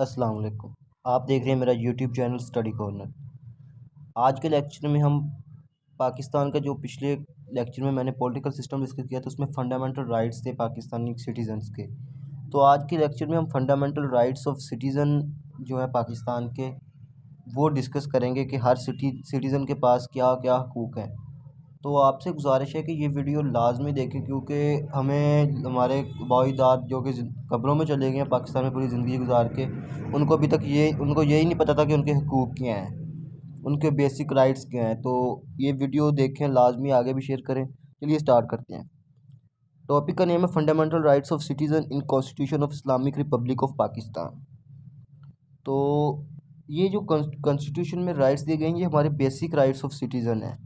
अस्सलाम वालेकुम। आप देख रहे हैं मेरा यूट्यूब चैनल स्टडी कॉर्नर। आज के लेक्चर में हम पाकिस्तान का जो पिछले लेक्चर में मैंने पॉलिटिकल सिस्टम डिस्कस किया था उसमें फंडामेंटल राइट्स थे पाकिस्तानी सिटीज़न्स के। तो आज के लेक्चर में हम फंडामेंटल राइट्स ऑफ सिटीज़न जो है पाकिस्तान के वो डिस्कस करेंगे कि हर सिटीज़न के पास क्या क्या हकूक़ हैं। तो आपसे गुजारिश है कि ये वीडियो लाजमी देखें क्योंकि हमें हमारे बाप-दाद जो कि कब्रों में चले गए हैं पाकिस्तान में पूरी ज़िंदगी गुजार के, उनको अभी तक उनको यही नहीं पता था कि उनके हकूक़ क्या हैं, उनके बेसिक राइट्स क्या हैं। तो ये वीडियो देखें लाजमी, आगे भी शेयर करें। चलिए स्टार्ट करते हैं। टॉपिक का नेम है fundamental rights of citizen in constitution of Islamic republic of Pakistan. तो ये जो कॉन्स्टिट्यूशन में राइट्स दिए गए हैं ये हमारे बेसिक राइट्स ऑफ सिटीज़न हैं।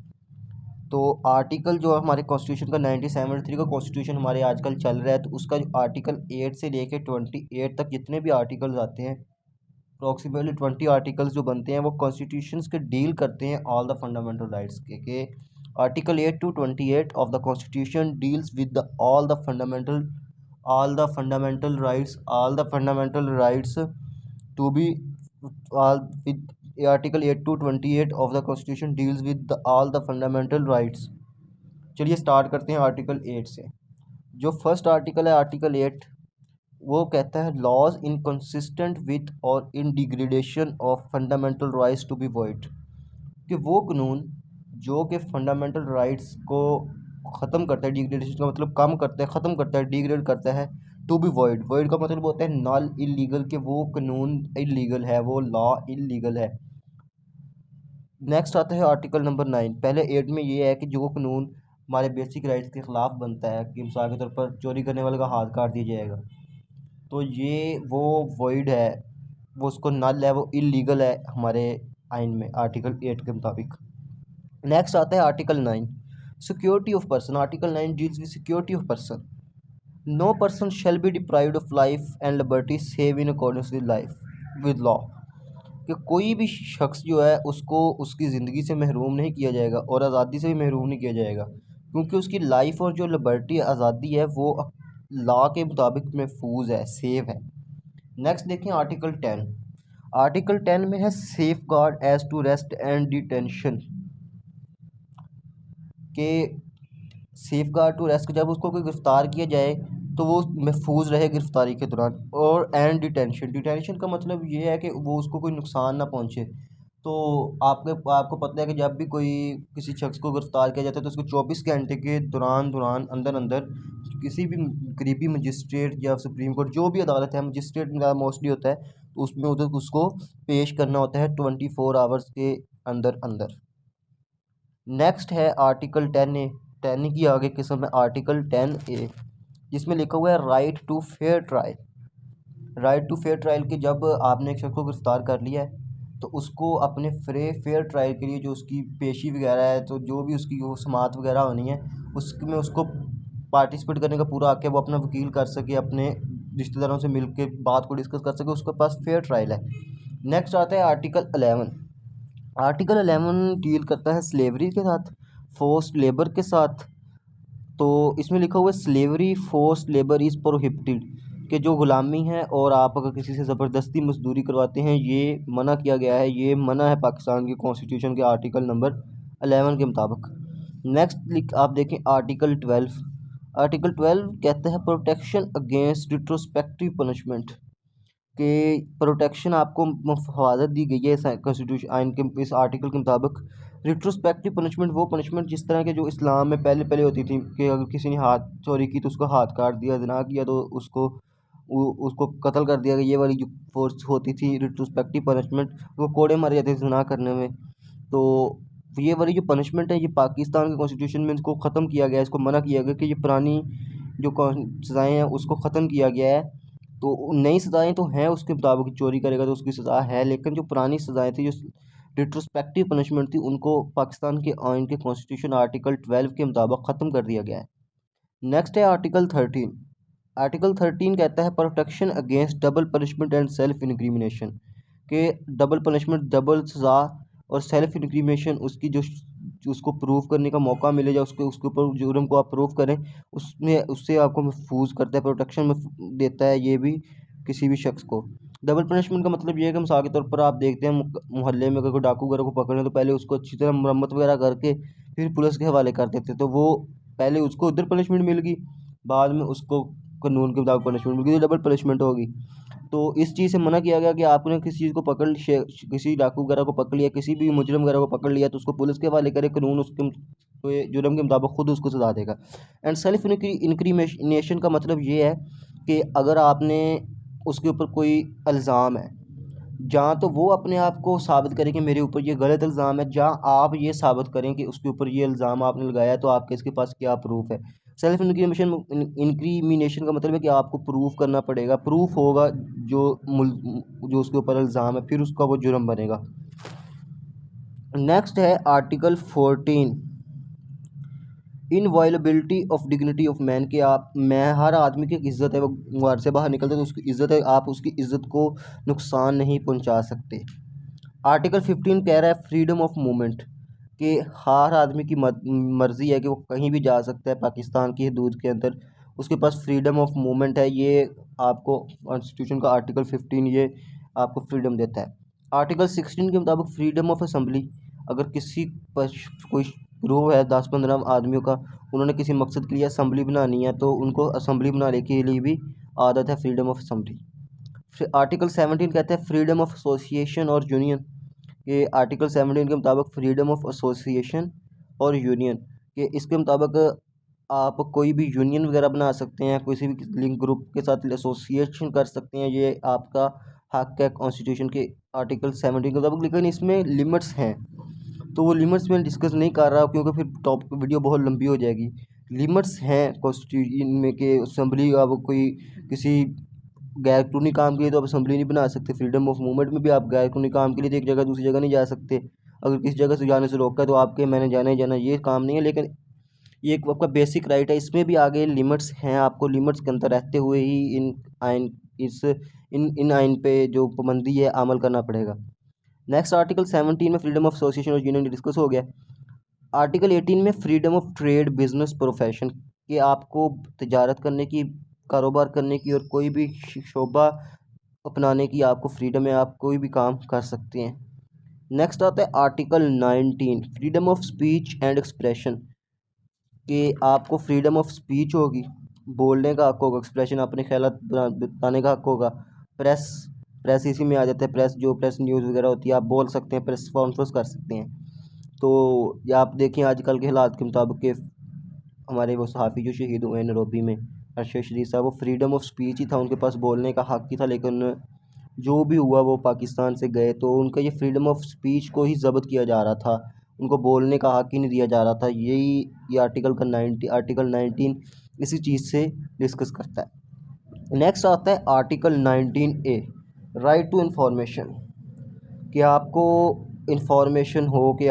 तो आर्टिकल जो है हमारे कॉन्स्टिट्यूशन का 1973 का कॉन्स्टिट्यूशन हमारे आजकल चल रहा है, तो उसका जो आर्टिकल 8 से लेके 28 तक जितने भी आर्टिकल्स आते हैं, अप्रॉक्सीमेटली 20 आर्टिकल्स जो बनते हैं वो कॉन्स्टिट्यूशंस के डील करते हैं ऑल द फंडामेंटल राइट्स के article 8 to 28 of the constitution deals with the all the fundamental rights to be all with article 8 to 28 of the constitution deals with all the fundamental rights. चलिए start करते हैं article 8 से। जो first article है article 8, वो कहता है laws inconsistent with और in degradation of fundamental rights to be void, कि वो कानून जो कि फंडामेंटल राइट्स को ख़त्म करता है, डिग्रेडेशन का मतलब कम करता है, ख़त्म करता है, डिग्रेड करता है, टू बी वॉइड, वॉइड का मतलब होता है नल, इलीगल, कि वो कानून इलीगल है, वो लॉ इलीगल है। नेक्स्ट आता है आर्टिकल नंबर 9। पहले 8 में ये है कि जो कानून हमारे बेसिक राइट्स के ख़िलाफ़ बनता है कि मिसाल के तौर पर चोरी करने वाले का हाथ काट दिया जाएगा, तो ये वो वॉइड है, वो उसको नल है, वो इलीगल है हमारे आइन में आर्टिकल 8 के मुताबिक। नेक्स्ट आता है article 9, security of person. Article 9 deals with security of person. No person shall be deprived of life and liberty save in accordance with law, कि कोई भी शख्स जो है उसको उसकी ज़िंदगी से महरूम नहीं किया जाएगा और आज़ादी से भी महरूम नहीं किया जाएगा, क्योंकि उसकी लाइफ और जो लिबर्टी आज़ादी है वो लॉ के मुताबिक महफूज है, सेव है। नेक्स्ट देखें आर्टिकल 10। आर्टिकल 10 में है safeguard as to arrest and detention, के सेफ गार्ड टू रेस्ट, जब उसको कोई गिरफ़्तार किया जाए तो वो महफूज रहे गिरफ़्तारी के दौरान। और एंड डिटेंशन का मतलब ये है कि वो उसको कोई नुकसान ना पहुँचे। तो आपको पता है कि जब भी कोई किसी शख्स को गिरफ़्तार किया जाता है तो उसको 24 घंटे के दौरान अंदर किसी भी करीबी मजिस्ट्रेट या सुप्रीम कोर्ट जो भी अदालत है, मजिस्ट्रेट मोस्टली होता है, तो उसमें उधर उसको पेश करना होता है 24 आवर्स के अंदर। नेक्स्ट है आर्टिकल 10A। 10 की आगे किस्म है आर्टिकल 10A, जिसमें लिखा हुआ है right to fair trial. Right to fair trial के जब आपने एक शख्स को गिरफ़्तार कर लिया है तो उसको अपने फेयर ट्रायल के लिए जो उसकी पेशी वगैरह है, तो जो भी उसकी वो समाअत वगैरह होनी है उसमें उसको पार्टिसिपेट करने का पूरा हक़ है। वो अपना वकील कर सके, अपने रिश्तेदारों से मिल के बात को डिस्कस कर सके, उसके पास फेयर ट्रायल है। नेक्स्ट आता है आर्टिकल 11। आर्टिकल 11 डील करता है स्लेवरी के साथ, फोर्स्ड लेबर के साथ। तो इसमें लिखा हुआ है slavery forced labour is prohibited, कि जो ग़ुलामी है और आप अगर किसी से ज़बरदस्ती मजदूरी करवाते हैं ये मना किया गया है, ये मना है पाकिस्तान के कॉन्स्टिट्यूशन के आर्टिकल नंबर 11 के मुताबिक। नेक्स्ट आप देखें आर्टिकल 12। आर्टिकल 12 कहता है प्रोटेक्शन अगेंस्ट रिट्रोस्पेक्टिव पनिशमेंट, के प्रोटेक्शन आपको हिफाजत दी गई है इस कॉन्स्टिट्यूशन आइन के इस आर्टिकल के मुताबिक। रिट्रोस्पेक्टिव पनिशमेंट वो पनिशमेंट जिस तरह के जो इस्लाम में पहले होती थी, कि अगर किसी ने हाथ चोरी की तो उसको हाथ काट दिया, ज़िना किया तो उसको कत्ल कर दिया गया, ये वाली जो फोर्स होती थी रिट्रोस्पेक्टिव पनिशमेंट, वो कोड़े मारे जाते थे ज़िना करने में। तो ये वाली जो पनिशमेंट है ये पाकिस्तान के कॉन्स्टिट्यूशन में इसको ख़त्म किया गया है, इसको मना किया गया कि ये पुरानी जो सज़ाएँ हैं उसको ख़त्म किया गया है। तो नई सज़ाएँ तो हैं उसके मुताबिक, चोरी करेगा तो उसकी सज़ा है, लेकिन जो पुरानी सज़ाएँ थी, जो रिट्रोस्पेक्टिव पनिशमेंट थी, उनको पाकिस्तान के आइन के कॉन्स्टिट्यूशन आर्टिकल 12 के मुताबिक ख़त्म कर दिया गया है। नेक्स्ट है आर्टिकल 13। आर्टिकल 13 कहता है protection against double punishment and self incrimination, के डबल पनिशमेंट, डबल सज़ा और सेल्फ इंक्रिमिनेशन, उसकी जो उसको प्रूव करने का मौका मिले या उसके ऊपर जुर्म को आप प्रूव करें, उसमें उससे आपको महफूज करता है, प्रोटेक्शन में देता है ये भी किसी भी शख्स को। डबल पनिशमेंट का मतलब ये है कि मिसाल के तौर पर आप देखते हैं मोहल्ले में अगर कोई डाकू वगैरह को पकड़े तो पहले उसको अच्छी तरह मरम्मत वगैरह करके फिर पुलिस के हवाले कर देते, तो वो पहले उसको उधर पनिशमेंट मिल गई, बाद में उसको कानून के मुताबिक पनिशमेंट मिल गई, तो डबल पनिशमेंट होगी। तो इस चीज़ से मना किया गया कि आपने किसी चीज़ को किसी डाकू वगैरह को पकड़ लिया, किसी भी मुजरिम वगैरह को पकड़ लिया, तो उसको पुलिस के हवाले करे, कानून उसके तो ये जुर्म के मुताबिक खुद उसको सजा देगा। एंड सेल्फ इंक्रीमेशन का मतलब ये है कि अगर आपने उसके ऊपर कोई इल्ज़ाम है, जहाँ तो वो अपने आप को साबित करें कि मेरे ऊपर ये गलत इल्ज़ाम है, जहाँ आप ये साबित करें कि उसके ऊपर ये इल्ज़ाम आपने लगाया है, तो आपके इसके पास क्या प्रूफ है। सेल्फ इंक्रीमिनेशन का मतलब है कि आपको प्रूफ करना पड़ेगा, प्रूफ होगा जो उसके ऊपर इल्ज़ाम है, फिर उसका वो जुर्म बनेगा। नेक्स्ट है article 14, inviolability of dignity of man, कि आप मैं हर आदमी की एक इज़्ज़त है, वो घर से बाहर निकलते तो उसकी इज़्ज़त है, आप उसकी इज़्ज़त को नुकसान नहीं पहुंचा सकते। आर्टिकल 15 कह रहा है फ्रीडम ऑफ मूवमेंट, कि हर आदमी की मर्ज़ी है कि वो कहीं भी जा सकता है पाकिस्तान की हदूद के अंदर, उसके पास फ्रीडम ऑफ मूवमेंट है। ये आपको कॉन्स्टिट्यूशन का आर्टिकल 15 ये आपको फ्रीडम देता है। आर्टिकल 16 के मुताबिक फ्रीडम ऑफ असम्बली, अगर किसी पर कोई ग्रुप है 10-15 आदमियों का, उन्होंने किसी मकसद के लिए असम्बली बनानी है, तो उनको असम्बली बनाने के लिए भी आदत है फ्रीडम ऑफ असम्बली। फिर आर्टिकल 17 कहते हैं फ्रीडम ऑफ एसोसिएशन और यूनियन, कि आर्टिकल 17 के मुताबिक फ्रीडम ऑफ एसोसिएशन और यूनियन, कि इसके मुताबिक आप कोई भी यूनियन वगैरह बना सकते हैं, किसी भी लिंक ग्रुप के साथ एसोसिएशन कर सकते हैं, ये आपका हक है कॉन्स्टिट्यूशन के आर्टिकल 17 के मुताबिक। लेकिन इसमें लिमिट्स हैं, तो वो लिमिट्स में डिस्कस नहीं कर रहा क्योंकि फिर टॉपिक वीडियो बहुत लंबी हो जाएगी। लिमिट्स हैं कॉन्स्टिट्यूशन में कि असम्बली आप कोई किसी गैर कानूनी काम के लिए तो आप असम्बली नहीं बना सकते। फ्रीडम ऑफ मूवमेंट में भी आप गैर कानूनी काम के लिए तो एक जगह दूसरी जगह नहीं जा सकते, अगर किसी जगह से जाने से रोका है तो आपके मैंने जाना ही जाना, ये काम नहीं है। लेकिन ये एक आपका बेसिक राइट है, इसमें भी आगे लिमिट्स हैं, आपको लिमिट्स के अंदर रहते हुए ही इन आइन पे जो पाबंदी है अमल करना पड़ेगा। नेक्स्ट आर्टिकल 17 में फ्रीडम ऑफ एसोसिएशन और यूनियन डिस्कस हो गया। आर्टिकल 18 में freedom of trade business profession, कि आपको तजारत करने की, कारोबार करने की और कोई भी शोबा अपनाने की आपको फ्रीडम है, आप कोई भी काम कर सकते हैं। नेक्स्ट आता है article 19 freedom of speech and expression, कि आपको फ्रीडम ऑफ स्पीच होगी, बोलने का हक होगा, एक्सप्रेशन अपने ख्यालात बताने का हक होगा। प्रेस प्रेस इसी में आ जाता है, प्रेस न्यूज़ वगैरह होती है, आप बोल सकते हैं, प्रेस कॉन्फ्रेंस कर सकते हैं। तो ये आप देखें आजकल के हालात के मुताबिक कि हमारे वो सहाफ़ी जो शहीद हुए नैरोबी में, अरशद शरीफ साहब, वो फ्रीडम ऑफ स्पीच ही था, उनके पास बोलने का हक ही था, लेकिन जो भी हुआ वो पाकिस्तान से गए तो उनका ये फ्रीडम ऑफ स्पीच को ही ज़ब्त किया जा रहा था, उनको बोलने का हक ही नहीं दिया जा रहा था। यही ये आर्टिकल 19 इसी चीज़ से डिस्कस करता है। नेक्स्ट आता है article 19A right to information, कि आपको इंफॉर्मेशन हो कि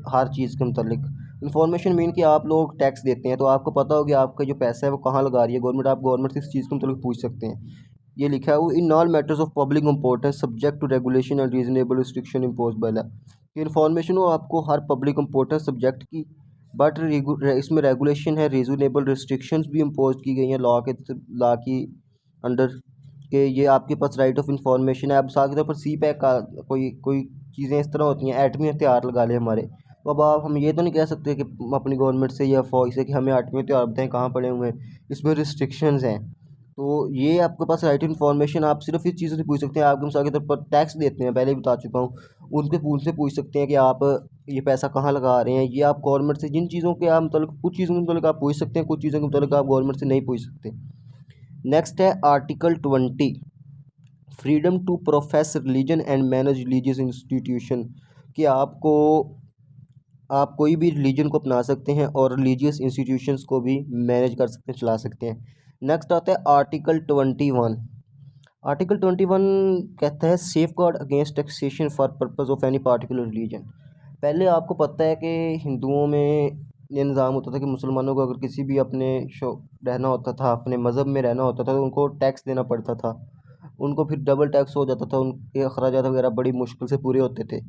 हर चीज़ के मतलब इंफॉर्मेशन मीन कि आप लोग टैक्स देते हैं तो आपको पता हो कि आपका जो पैसा है वो कहाँ लगा रही है गवर्नमेंट, आप गवर्नमेंट से इस चीज़ के मतलब पूछ सकते हैं। ये लिखा है वो in all matters of public importance subject to regulation and reasonable restriction impose by law, कि इन्फॉर्मेशन हो आपको हर पब्लिक इंपॉर्टेंस सब्जेक्ट की, बट इसमें रेगुलेशन है, रीजनेबल रिस्ट्रिक्शंस भी इम्पोज की गई हैं लॉ की अंडर, कि ये आपके पास राइट ऑफ इंफॉर्मेशन है। अब साथ के तौर पर सी पैक का कोई चीज़ें इस तरह होती हैं, एटमी हथियार लगा ले हमारे, तो अब आप हम ये तो नहीं कह सकते कि अपनी गवर्नमेंट से या फौज से कि हमें एटमी हथियार बताएं कहाँ पड़े हुए हैं, इसमें रिस्ट्रिक्शंस हैं। तो ये आपके पास राइट इन्फॉर्मेशन, आप सिर्फ इस चीज़ों से पूछ सकते हैं। आप मिसाल के तौर पर टैक्स देते हैं, पहले भी बता चुका हूँ, उनसे पूछ सकते हैं कि आप ये पैसा कहाँ लगा रहे हैं। ये आप गवर्नमेंट से जिन चीज़ों के आप मतलब कुछ चीज़ों के मतलब आप पूछ सकते हैं, कुछ चीज़ों के मतलब आप गवर्नमेंट से नहीं पूछ सकते। नेक्स्ट है article 20 freedom to profess religion and manage religious institution, कि आप कोई भी रिलीजन को अपना सकते हैं और रिलीजियस इंस्टीट्यूशंस को भी मैनेज कर सकते हैं, चला सकते हैं। नेक्स्ट आता है आर्टिकल 21। आर्टिकल 21 कहता है safe guard against taxation for purpose of any particular religion. पहले आपको पता है कि हिंदुओं में ये निज़ाम होता था कि मुसलमानों को अगर किसी भी अपने रहना होता था, अपने मज़हब में रहना होता था, तो उनको टैक्स देना पड़ता था, उनको फिर डबल टैक्स हो जाता था, उनके अखराजात वगैरह बड़ी मुश्किल से पूरे होते थे।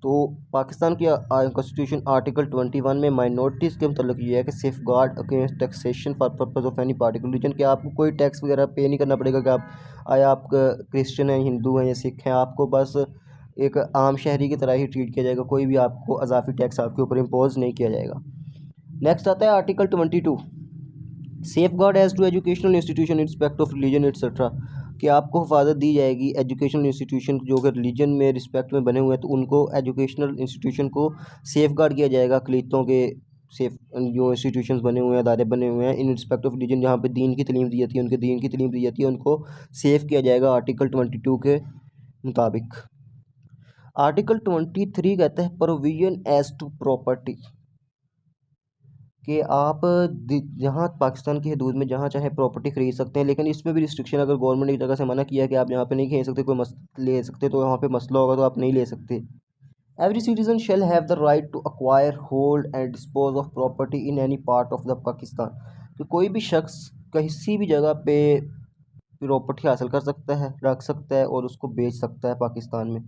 तो पाकिस्तान की कॉन्स्टिट्यूशन आर्टिकल 21 में माइनॉरिटीज़ के मतलब ये है कि safe guard against taxation for purpose of any particular religion, कि आपको कोई टैक्स वगैरह पे नहीं करना पड़ेगा कि आप क्रिश्चियन हैं, हिंदू हैं या सिख हैं, आपको बस एक आम शहरी की तरह ही ट्रीट किया जाएगा, कोई भी आपको अजाफी टैक्स आपके ऊपर इम्पोज नहीं किया जाएगा। नेक्स्ट आता है article 22, safeguard as to educational institution in respect of religion etcetera, कि आपको हिफाजत दी जाएगी एजुकेशनल इंस्टीट्यूशन जो कि रिलीजन में रिस्पेक्ट में बने हुए हैं, तो उनको एजुकेशनल इंस्टीट्यूशन को सेफ गार्ड किया जाएगा अक़लीतों के सेफ जो इंस्टीट्यूशंस बने हुए हैं, अदारे बने हुए हैं इन रिस्पेक्ट ऑफ रिलीजन, जहाँ पे दीन की तलीम दी जाती है, उनके दीन की तलीम दी जाती है, उनको सेफ किया जाएगा आर्टिकल 22 के मुताबिक। आर्टिकल 23 कहता है प्रोविजन एज टू प्रॉपर्टी, कि आप जहाँ पाकिस्तान की हदूद में जहाँ चाहे प्रॉपर्टी खरीद सकते हैं, लेकिन इसमें भी रिस्ट्रिक्शन, अगर गवर्नमेंट एक जगह से मना किया कि आप यहाँ पे नहीं खरीद सकते, कोई ले सकते, तो यहाँ पे मसला होगा तो आप नहीं ले सकते। Every citizen shall have the right to acquire, hold and dispose of property in any part of the Pakistan, तो कोई भी शख्स किसी भी जगह पे प्रॉपर्टी हासिल कर सकता है, रख सकता है और उसको बेच सकता है पाकिस्तान में,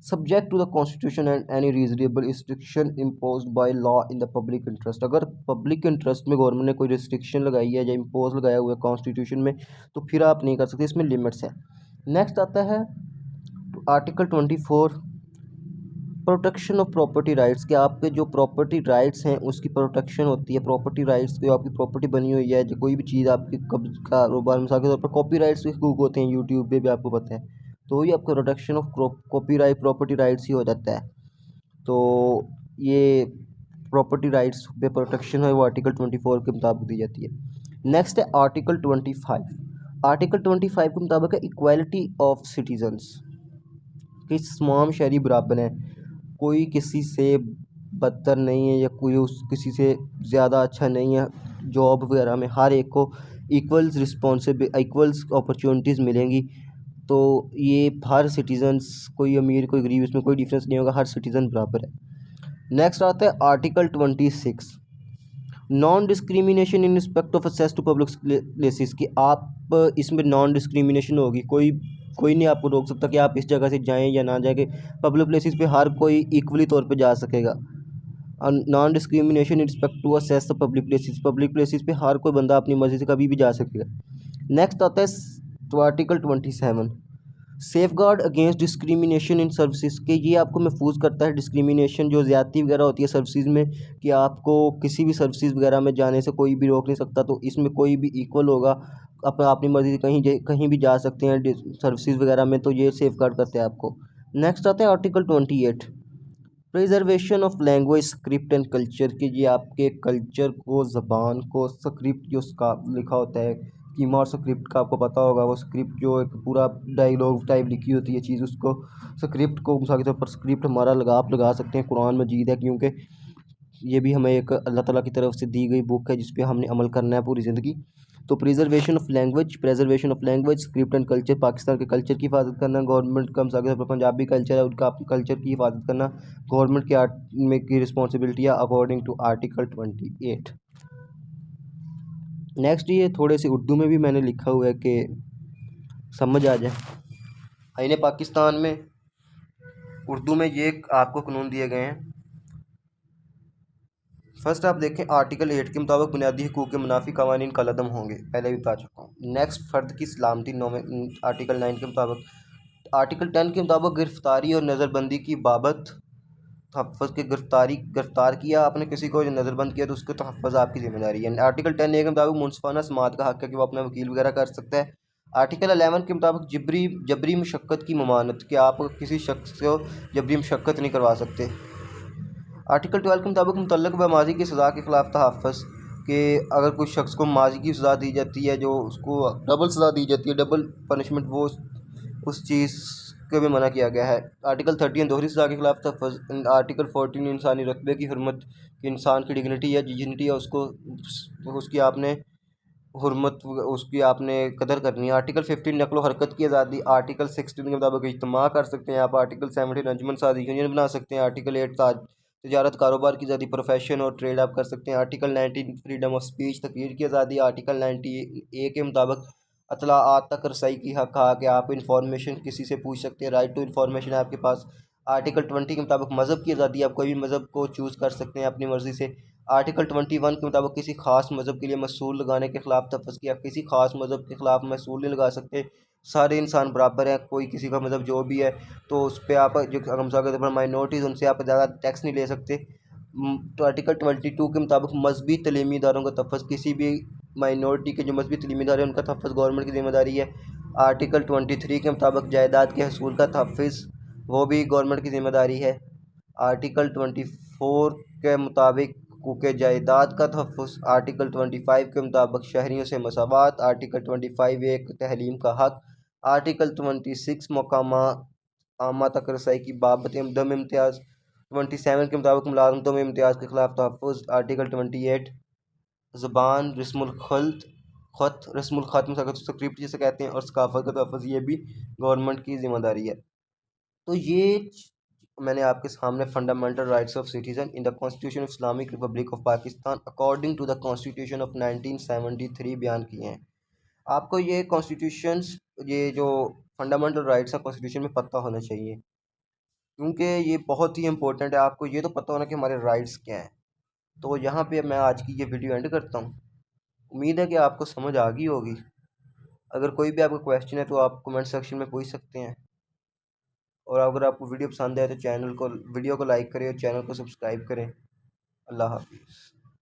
subject to the constitution and any reasonable restriction imposed by law in the public interest. अगर पब्लिक इंटरेस्ट में गवर्नमेंट ने कोई रिस्ट्रिक्शन लगाई है या इम्पोज लगाया हुआ है कॉन्स्टिट्यूशन में, तो फिर आप नहीं कर सकते, इसमें लिमिट्स है। नेक्स्ट आता है article 24, protection of property rights, के आपके जो प्रॉपर्टी राइट्स हैं उसकी प्रोटेक्शन होती है। प्रॉपर्टी राइट्स जो आपकी प्रॉपर्टी बनी हुई है, जो कोई भी चीज़ आपकी कब्ज कारोबार, मिसाल के तौर पर कॉपी राइट्स के हकूक़ होते हैं, यूट्यूब पे भी आपको पता है, तो ये आपका protection of copyright property rights ही हो जाता है। तो ये प्रॉपर्टी राइट्स पे प्रोटेक्शन है वो आर्टिकल 24 के मुताबिक दी जाती है। नेक्स्ट है आर्टिकल 25। आर्टिकल 25 के मुताबिक है इक्वालिटी ऑफ सिटीजन्स, कि तमाम शहरी बराबर हैं, कोई किसी से बदतर नहीं है या कोई किसी से ज़्यादा अच्छा नहीं है। जॉब वगैरह में हर एक को इक्वल्स अपॉर्चुनिटीज़ मिलेंगी। तो ये हर सिटीजन्स, कोई अमीर कोई गरीब, इसमें कोई डिफरेंस नहीं होगा, हर सिटीज़न बराबर है। नेक्स्ट आता है article 26, non discrimination in respect of access to public places, कि आप इसमें नॉन डिस्क्रिमिनेशन होगी, कोई नहीं आपको रोक सकता कि आप इस जगह से जाएं या ना जाके, पब्लिक प्लेसेस पे हर कोई इक्वली तौर पे जा सकेगा। Non discrimination in respect to access public places पे हर कोई बंदा अपनी मर्जी से कभी भी जा सकेगा। नेक्स्ट आता है तो article 27, safe guard against discrimination in services, के ये आपको महफूज करता है डिस्क्रिमिनेशन, जो ज़्यादती वगैरह होती है सर्विसेज में, कि आपको किसी भी सर्विसेज वगैरह में जाने से कोई भी रोक नहीं सकता, तो इसमें कोई भी इक्वल होगा, अपनी मर्ज़ी से कहीं भी जा सकते हैं सर्विसेज वगैरह में, तो ये सेफ गार्ड करते हैं आपको। नेक्स्ट आता है article 28, preservation of language script and culture, के ये आपके कल्चर को, ज़बान को, स्क्रिप्ट जो उसका लिखा होता है, कीमा और स्क्रिप्ट का आपको पता होगा, वो स्क्रिप्ट जो एक पूरा डायलॉग टाइप लिखी होती है चीज़, उसको स्क्रिप्ट को मिसाल के तौर पर स्क्रिप्ट हमारा आप लगा सकते हैं कुरान मजीद है, क्योंकि ये भी हमें एक अल्लाह ताला की तरफ से दी गई बुक है जिस पे हमने अमल करना है पूरी ज़िंदगी। तो preservation of language script and culture, Pakistan के कल्चर की हिफाजत करना, गवर्नमेंट का मिसाल के तौर पर पंजाबी कल्चर है उनका कल्चर की हिफाजत करना गवर्नमेंट के में की रिस्पॉन्सिबिलिटी है अकॉर्डिंग टू आर्टिकल 28। नेक्स्ट ये थोड़े से उर्दू में भी मैंने लिखा हुआ है कि समझ आ जाए। आईने पाकिस्तान में उर्दू में ये आपको कानून दिए गए हैं। फर्स्ट आप देखें आर्टिकल 8 के मुताबिक बुनियादी हकूक़ के मुनाफी कवानीन कलअदम होंगे, पहले भी बता चुका हूँ। नेक्स्ट फ़र्द की सलामती आर्टिकल 9 के मुताबिक। आर्टिकल 10 के मुताबिक गिरफ़्तारी और नज़रबंदी की बाबत तहफ़्फ़ुज़ के गिरफ़्तार किया आपने किसी को, नज़रबंद किया तो उसको तहफ़्फ़ुज़ आपकी ज़िम्मेदारी है। आर्टिकल 10A के मुताबिक मुनसिफ़ाना समाअत का हक़ है कि वो अपना वकील वगैरह कर सकता है। आर्टिकल 11 के मुताबिक जबरी मशक्क़त की ममानत, कि आप किसी शख्स को जबरी मशक्क़त नहीं करवा सकते। आर्टिकल 12 के मुताबिक मुतल्लक़ व माजी की सज़ा के ख़िलाफ़ तहफ़्फ़ुज़, कि अगर कोई शख्स को माजी की सज़ा दी जाती है, जो उसको डबल सज़ा दी जाती है, डबल पनिशमेंट, वो उस चीज़ के भी मना किया गया है। आर्टिकल 13 दोहरी सज़ा के ख़िलाफ़ तहफ़्फ़ुज़। आर्टिकल 14 इंसानी रकबे की हुर्मत, कि इंसान की डिग्निटी है है उसको उसकी आपने हुर्मत उसकी आपने कदर करनी है। आर्टिकल 15 नक़्ल व हरकत की आज़ादी। आर्टिकल 16 के मुताबिक इज्तिमा कर सकते हैं आप। आर्टिकल 17 अंजुमन साज़ी यूनियन बना सकते हैं। आर्टिकल 8 तजारत कारोबार की आज़ादी, प्रोफेशन और ट्रेड आप कर सकते हैं। आर्टिकल 19 फ्रीडम ऑफ स्पीच, तकरीर की आज़ादी। आर्टिकल 90A के मुताबिक अतलाआत तक रसाई की हक़, कहा कि आप इंफॉर्मेशन किसी से पूछ सकते हैं, राइट टू इंफॉर्मेशन है आपके पास। आर्टिकल 20 के मुताबिक मज़हब की आज़ादी, आप कोई भी मज़हब को चूज़ कर सकते हैं अपनी मर्ज़ी से। आर्टिकल 21 के मुताबिक किसी खास मज़हब के लिए महसूल लगाने के ख़िलाफ़ तफ़्ज़ किया, किसी खास मज़हब के ख़िलाफ़ महसूल नहीं लगा सकते, सारे इंसान बराबर हैं, कोई किसी का मज़हब जो भी है तो उस पर आप जो हमसा के तौर पर माइनॉरिटीज़ उनसे आप ज़्यादा टैक्स नहीं ले सकते। तो आर्टिकल 22 के मुताबिक मजहबी तलीमी इदारों का तहफ़्फ़ुज़, किसी भी माइनॉरिटी के जो मजहबी तलीमी इदारे हैं उनका तहफ़्फ़ुज़ गवर्नमेंट की ज़िम्मेदारी है। आर्टिकल 23 के मुताबिक जायदाद के हसूल का तहफ़्फ़ुज़ वो भी गवर्नमेंट की ज़िम्मेदारी है। आर्टिकल 24 के मुताबिक हुकूक़ जायदाद का तहफ़्फ़ुज़। आर्टिकल 25 के मुताबिक शहरियों से मसावात। आर्टिकल 25 एक तहलीम का हक़। आर्टिकल 26 मकामा आमा तक रसाई की बाबत दम इम्तियाज़। 27 के मुताबिक मुलाजमतों में इम्तियाज़ के ख़िलाफ़ तहफ़्फ़ुज़। आर्टिकल 28 ज़बान रस्मुल ख़त स्क्रिप्ट जिसे कहते हैं और सकाफ़त का तहफ़्फ़ुज़, ये भी गवर्नमेंट की ज़िम्मेदारी है। तो ये मैंने आपके सामने fundamental rights of citizen in the constitution of Islamic republic of Pakistan according to the constitution of 1973 बयान किए हैं। आपको ये कॉन्स्टिट्यूशंस, ये जो फंडामेंटल राइट्स हैं कॉन्स्टिट्यूशन में पता होना चाहिए, क्योंकि ये बहुत ही इंपॉर्टेंट है। आपको ये तो पता होना कि हमारे राइट्स क्या हैं। तो यहाँ पे मैं आज की ये वीडियो एंड करता हूँ। उम्मीद है कि आपको समझ आ गई होगी। अगर कोई भी आपका क्वेश्चन है तो आप कमेंट सेक्शन में पूछ सकते हैं। और अगर आपको वीडियो पसंद आए तो वीडियो को लाइक करें और चैनल को सब्सक्राइब करें। अल्लाह हाफिज़।